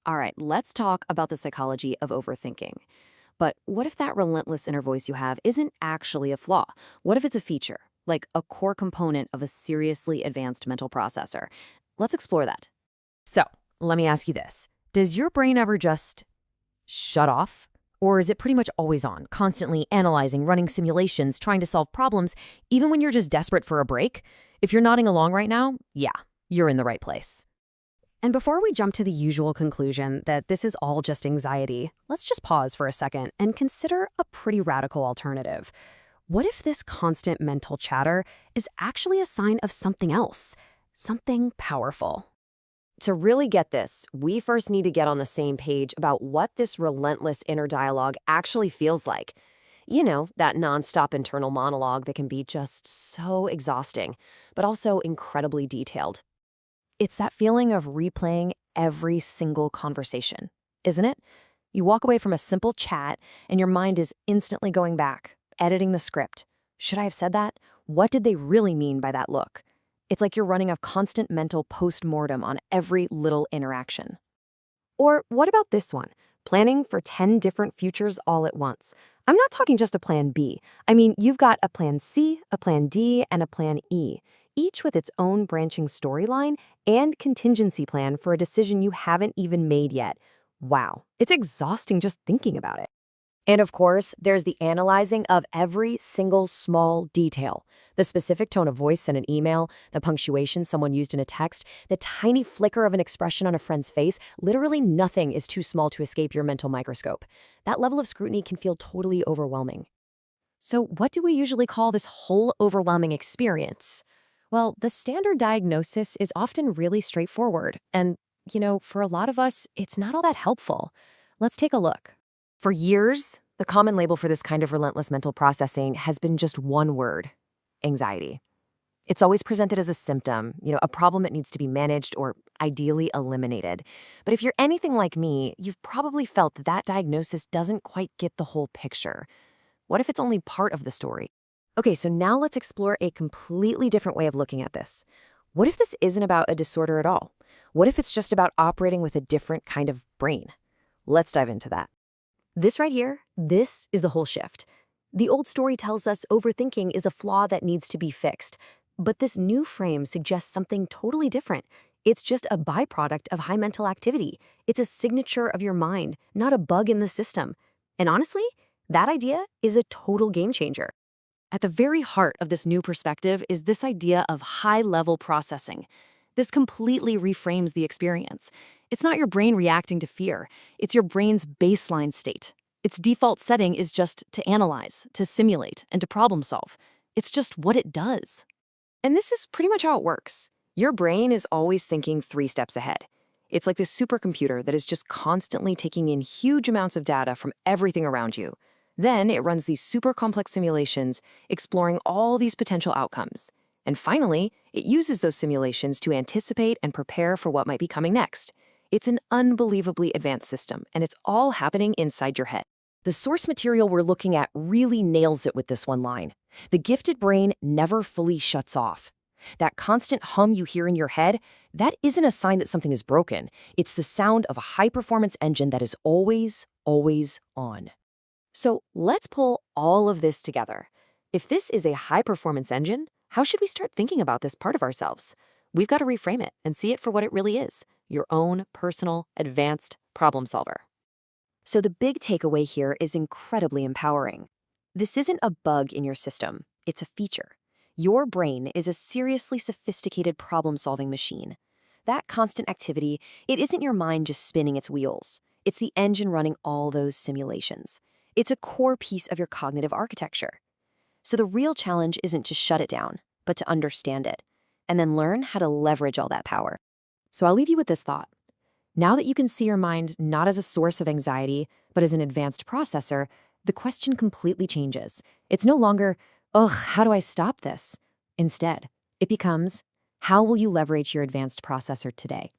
All right, let's talk about the psychology of overthinking. But what if that relentless inner voice you have isn't actually a flaw? What if it's a feature, like a core component of a seriously advanced mental processor? Let's explore that. So, let me ask you this. Does your brain ever just shut off? Or is it pretty much always on, constantly analyzing, running simulations, trying to solve problems, even when you're just desperate for a break? If you're nodding along right now, yeah, you're in the right place. And before we jump to the usual conclusion that this is all just anxiety, let's just pause for a second and consider a pretty radical alternative. What if this constant mental chatter is actually a sign of something else, something powerful? To really get this, we first need to get on the same page about what this relentless inner dialogue actually feels like. You know, that nonstop internal monologue that can be just so exhausting, but also incredibly detailed. It's that feeling of replaying every single conversation, isn't it? You walk away from a simple chat and your mind is instantly going back, editing the script. Should I have said that? What did they really mean by that look? It's like you're running a constant mental post-mortem on every little interaction. Or what about this one? Planning for 10 different futures all at once. I'm not talking just a plan B. I mean, you've got a plan C, a plan D, and a plan E, each with its own branching storyline and contingency plan for a decision you haven't even made yet. Wow, it's exhausting just thinking about it. And of course, there's the analyzing of every single small detail. The specific tone of voice in an email, the punctuation someone used in a text, the tiny flicker of an expression on a friend's face. Literally nothing is too small to escape your mental microscope. That level of scrutiny can feel totally overwhelming. So what do we usually call this whole overwhelming experience? Well, the standard diagnosis is often really straightforward. And, for a lot of us, it's not all that helpful. Let's take a look. For years, the common label for this kind of relentless mental processing has been just one word: anxiety. It's always presented as a symptom, a problem that needs to be managed or ideally eliminated. But if you're anything like me, you've probably felt that that diagnosis doesn't quite get the whole picture. What if it's only part of the story? Okay, so now let's explore a completely different way of looking at this. What if this isn't about a disorder at all? What if it's just about operating with a different kind of brain? Let's dive into that. This right here, this is the whole shift. The old story tells us overthinking is a flaw that needs to be fixed, but this new frame suggests something totally different. It's just a byproduct of high mental activity. It's a signature of your mind, not a bug in the system. And honestly, that idea is a total game changer. At the very heart of this new perspective is this idea of high-level processing. This completely reframes the experience. It's not your brain reacting to fear. It's your brain's baseline state. Its default setting is just to analyze, to simulate, and to problem solve. It's just what it does. And this is pretty much how it works. Your brain is always thinking 3 steps ahead. It's like this supercomputer that is just constantly taking in huge amounts of data from everything around you. Then it runs these super complex simulations, exploring all these potential outcomes. And finally, it uses those simulations to anticipate and prepare for what might be coming next. It's an unbelievably advanced system, and it's all happening inside your head. The source material we're looking at really nails it with this one line. The gifted brain never fully shuts off. That constant hum you hear in your head, that isn't a sign that something is broken. It's the sound of a high-performance engine that is always, always on. So let's pull all of this together. If this is a high-performance engine, how should we start thinking about this part of ourselves? We've got to reframe it and see it for what it really is: your own personal, advanced problem solver. So the big takeaway here is incredibly empowering. This isn't a bug in your system, it's a feature. Your brain is a seriously sophisticated problem-solving machine. That constant activity, it isn't your mind just spinning its wheels. It's the engine running all those simulations. It's a core piece of your cognitive architecture. So the real challenge isn't to shut it down, but to understand it, and then learn how to leverage all that power. So I'll leave you with this thought. Now that you can see your mind not as a source of anxiety, but as an advanced processor, the question completely changes. It's no longer, ugh, how do I stop this? Instead, it becomes, how will you leverage your advanced processor today?